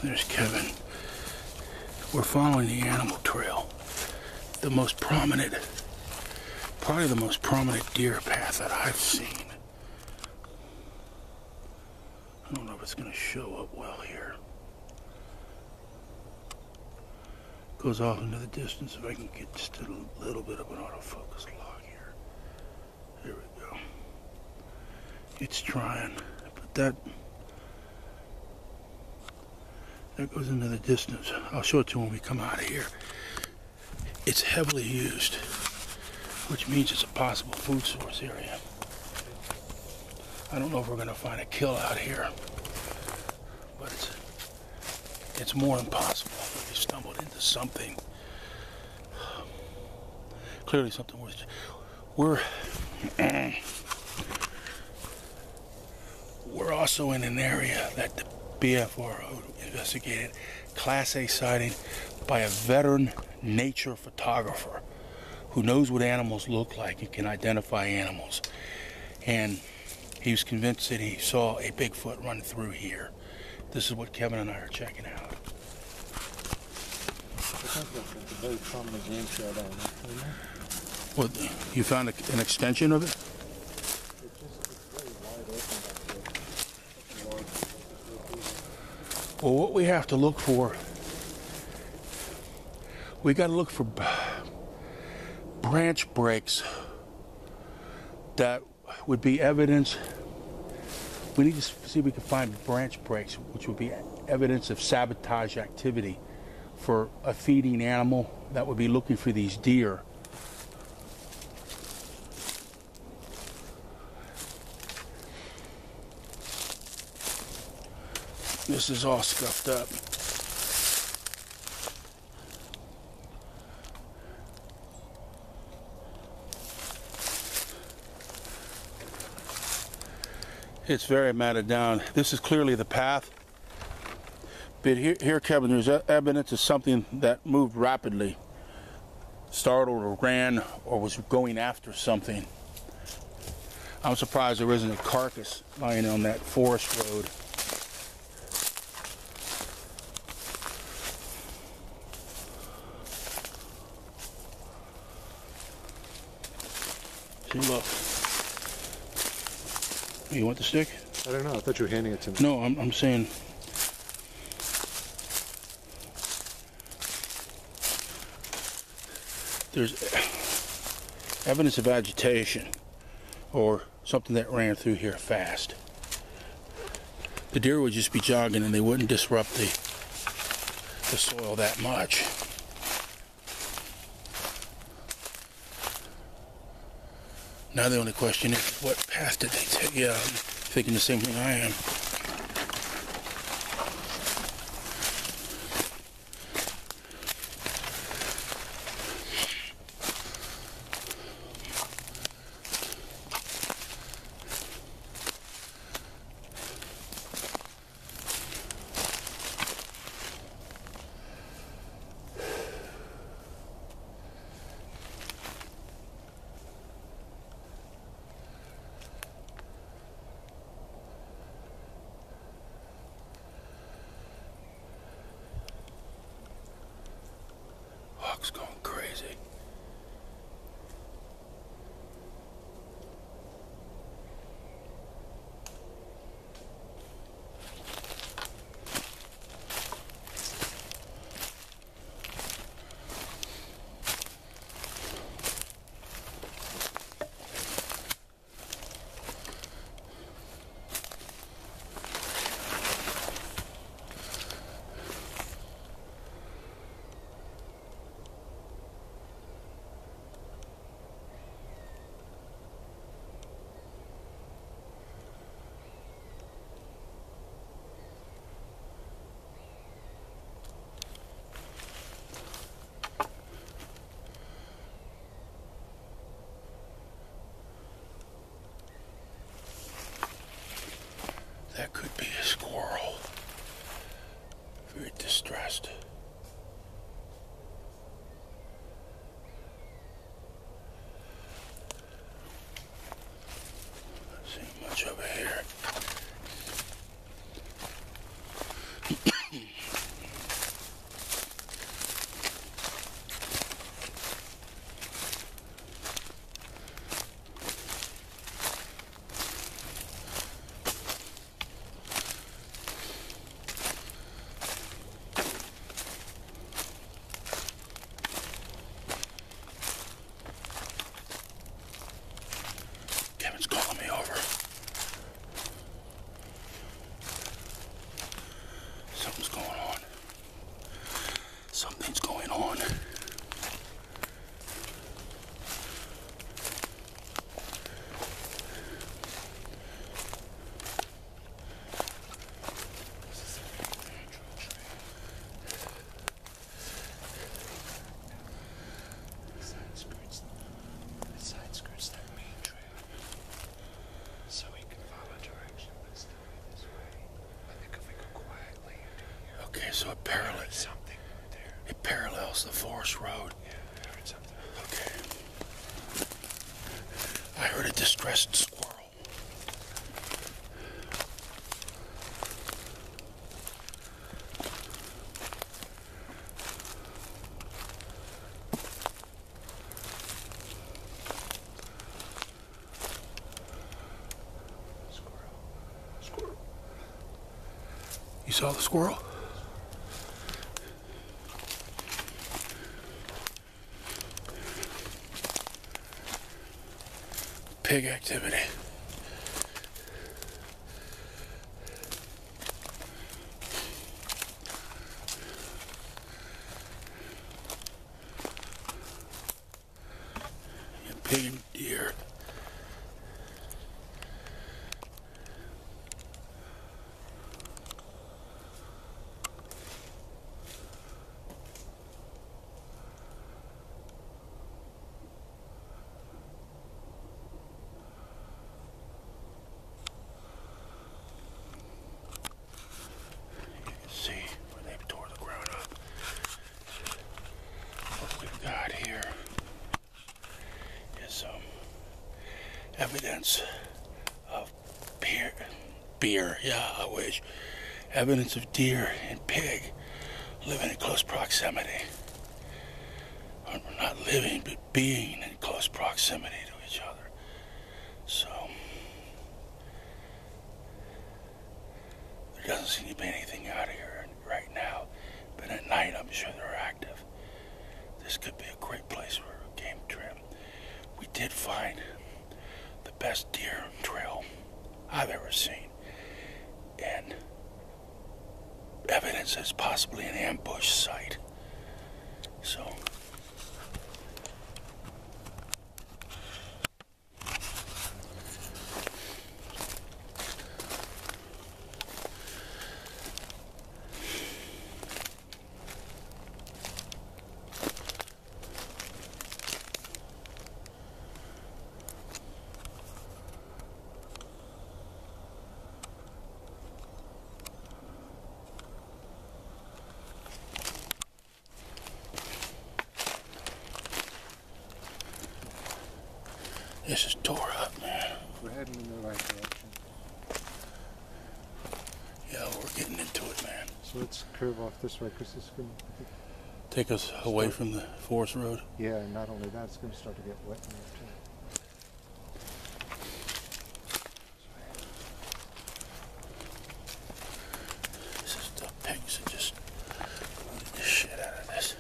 There's Kevin. We're following the animal trail. The most prominent, probably the most prominent deer path that I've seen. I don't know if it's going to show up well here. Goes off into the distance. If I can get just a little bit of an autofocus log here. There we go. It's trying, but that goes into the distance. I'll show it to you when we come out of here. It's heavily used, which means it's a possible food source area. I don't know if we're going to find a kill out here, but it's more than possible. We stumbled into something. Clearly something worth. We're also in an area that the BFRO investigated, Class A sighting by a veteran nature photographer who knows what animals look like and can identify animals. And he was convinced that he saw a Bigfoot run through here. This is what Kevin and I are checking out. It's a very prominent game trail down there. What, you found an extension of it? Well, what we have to look for, we got to look for branch breaks that would be evidence. We need to see if we can find branch breaks, which would be evidence of sabotage activity for a feeding animal that would be looking for these deer. This is all scuffed up. It's very matted down. This is clearly the path. But here, Kevin, there's evidence of something that moved rapidly, startled or ran or was going after something. I'm surprised there isn't a carcass lying on that forest road. See, look. You want the stick? I don't know. I thought you were handing it to me. No, I'm saying. There's evidence of agitation or something that ran through here fast. The deer would just be jogging and they wouldn't disrupt the soil that much. Now the only question is, what path did they take? Yeah, I'm thinking the same thing I am. Hawk's going crazy. That could be a squirrel. Very distressed. Not seeing much over here. Okay, so it parallels something there. It parallels the forest road. Yeah, I heard something. Okay. I heard a distressed squirrel. Squirrel. You saw the squirrel? Pig activity. Yeah, pig and deer. See where they tore the ground up. What we've got here is some evidence of beer, yeah, I wish. Evidence of deer and pig living in close proximity. Or not living, but being in close proximity to each other. So, there doesn't seem to be anything out here right now, but at night I'm sure they're active. This could be a great place for a game trim. We did find the best deer trail I've ever seen, and evidence is possibly an ambush site. So, this is tore up, man. We're heading in the right direction. Yeah, we're getting into it, man. So let's curve off this way because it's going to Take us away from the forest road. Yeah, and not only that, it's going to start to get wet in there too. This is the pigs that just rooted the shit out of this.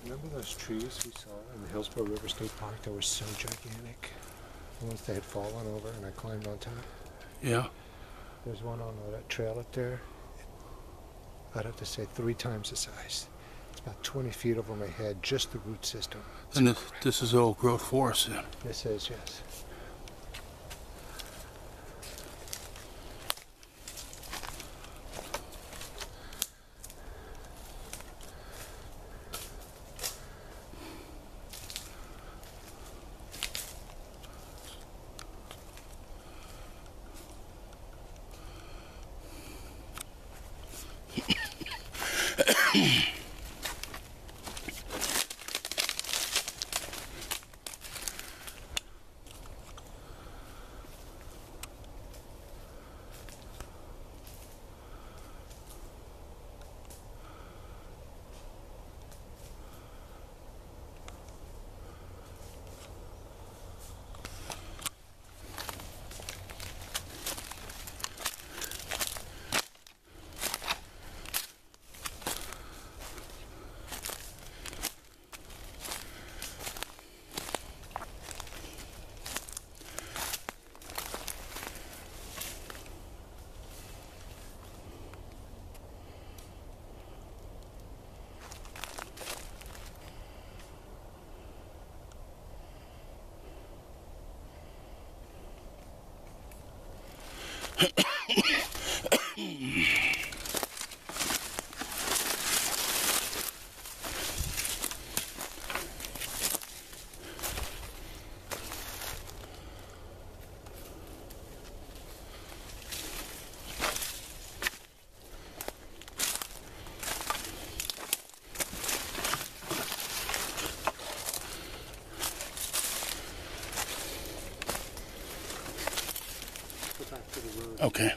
Remember those trees we saw in the Hillsborough River State Park that were so gigantic? The ones that had fallen over and I climbed on top? Yeah. There's one on that trail up there. I'd have to say 3 times the size. It's about 20 feet over my head, just the root system. And this is old growth forest then. This is, yes. Okay.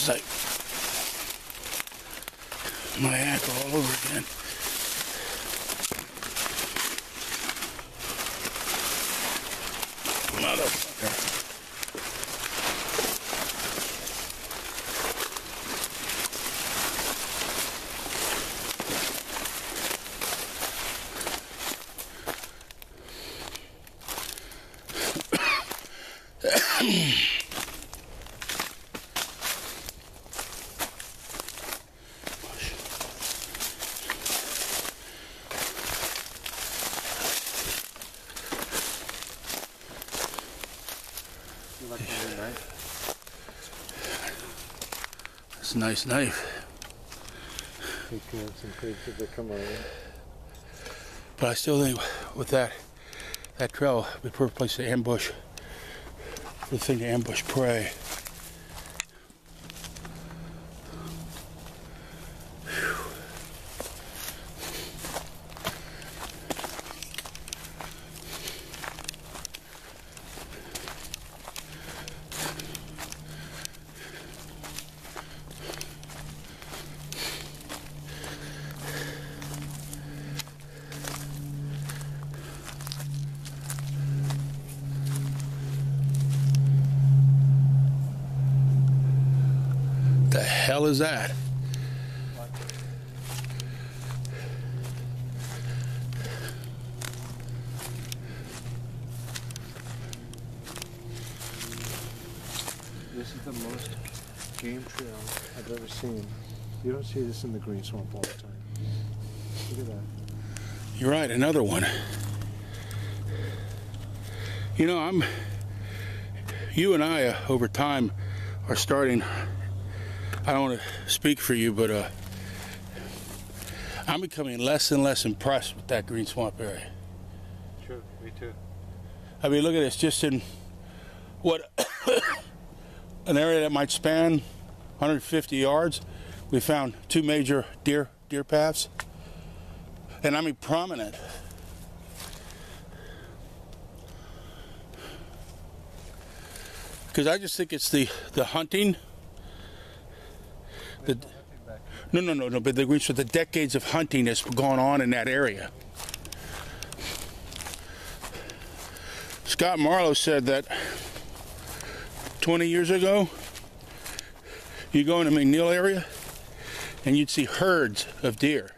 Like my ankle all over again. Motherfucker. It's a nice knife. Take care of some creatures that come around. But I still think with that trail would be a perfect place to ambush, for the thing to ambush prey. The hell is that? This is the most game trail I've ever seen. You don't see this in the green swamp all the time. Look at that. You're right, another one. You know, you and I, over time, are starting, I don't want to speak for you, but I'm becoming less and less impressed with that green swamp area. Sure, me too. I mean, look at this, just in what, an area that might span 150 yards, we found 2 major deer paths, and I mean prominent. Because I just think it's the hunting. No, but the green swamp, the decades of hunting that's gone on in that area. Scott Marlowe said that 20 years ago, you go in the McNeil area and you'd see herds of deer.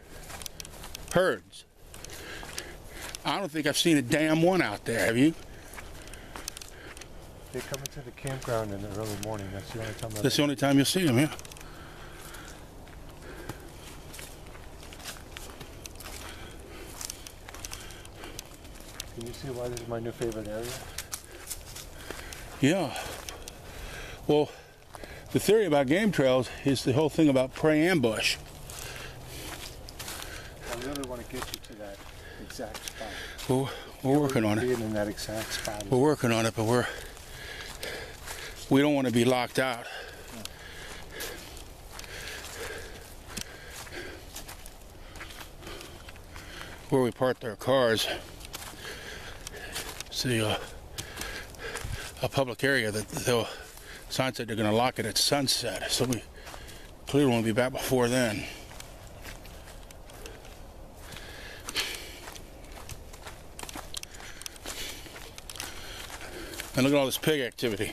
Herds. I don't think I've seen a damn one out there, have you? They come into the campground in the early morning. That's the only time. That's the only time you'll see them, yeah. Can you see why this is my new favorite area? Yeah. Well, the theory about game trails is the whole thing about prey ambush. I really want to get you to that exact spot. Well, we're working on it. Being in that exact spot. We're working on it, but we don't want to be locked out. Where we parked our cars, see a public area that the sign said they're going to lock it at sunset, so we clearly won't be back before then. And look at all this pig activity.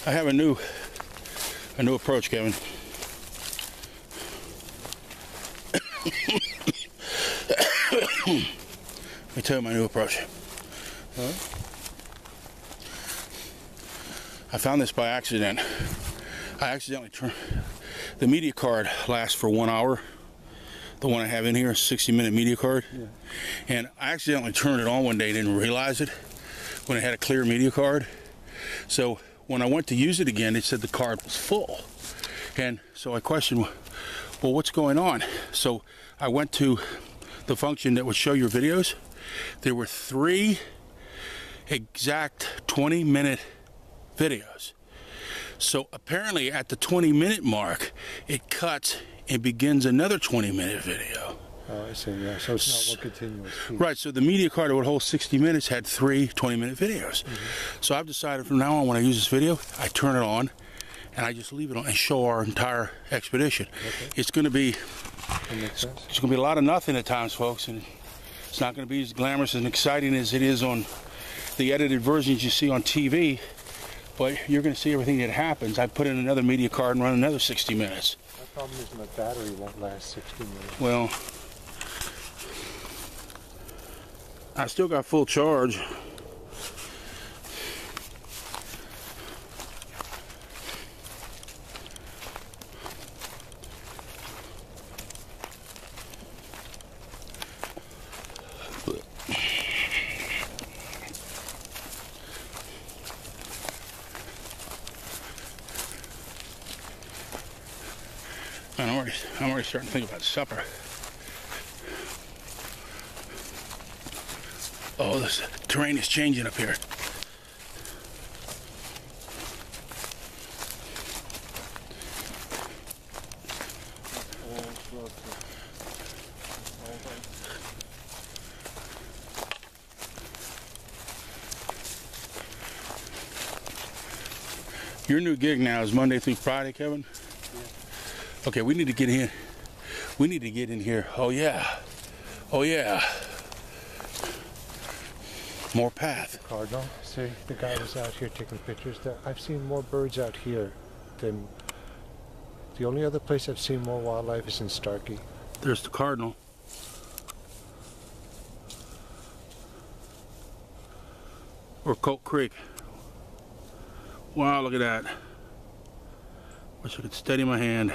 I have a new approach, Kevin. Let me tell you my new approach. Huh? I found this by accident. I accidentally turned the media card lasts for 1 hour. The one I have in here, 60-minute media card. Yeah. And I accidentally turned it on one day, didn't realize it when it had a clear media card. So when I went to use it again, it said the card was full. And so I questioned, well, what's going on? So I went to the function that would show your videos. There were 3 exact 20-minute videos. So apparently at the 20-minute mark, it cuts and begins another 20-minute video. Oh, I see, yeah. So it's not one continuous piece. Right, so the media card that would hold 60 minutes had 3 20-minute videos. So I've decided from now on, when I use this video, I turn it on and I just leave it on and show our entire expedition. Okay. It's going to be That makes sense. it's going to be a lot of nothing at times, folks, and it's not going to be as glamorous and exciting as it is on the edited versions you see on TV, but you're going to see everything that happens. I put in another media card and run another 60 minutes. My problem is my battery won't last 60 minutes. Well, I still got full charge. I'm already starting to think about supper. Oh, this terrain is changing up here. Your new gig now is Monday through Friday, Kevin? Yeah. Okay, we need to get in. We need to get in here. Oh yeah. Oh yeah. More path. Cardinal. See, the guy was out here taking pictures. I've seen more birds out here than the only other place I've seen more wildlife is in Starkey. There's the cardinal. Or Colt Creek. Wow, look at that. Wish I could steady my hand.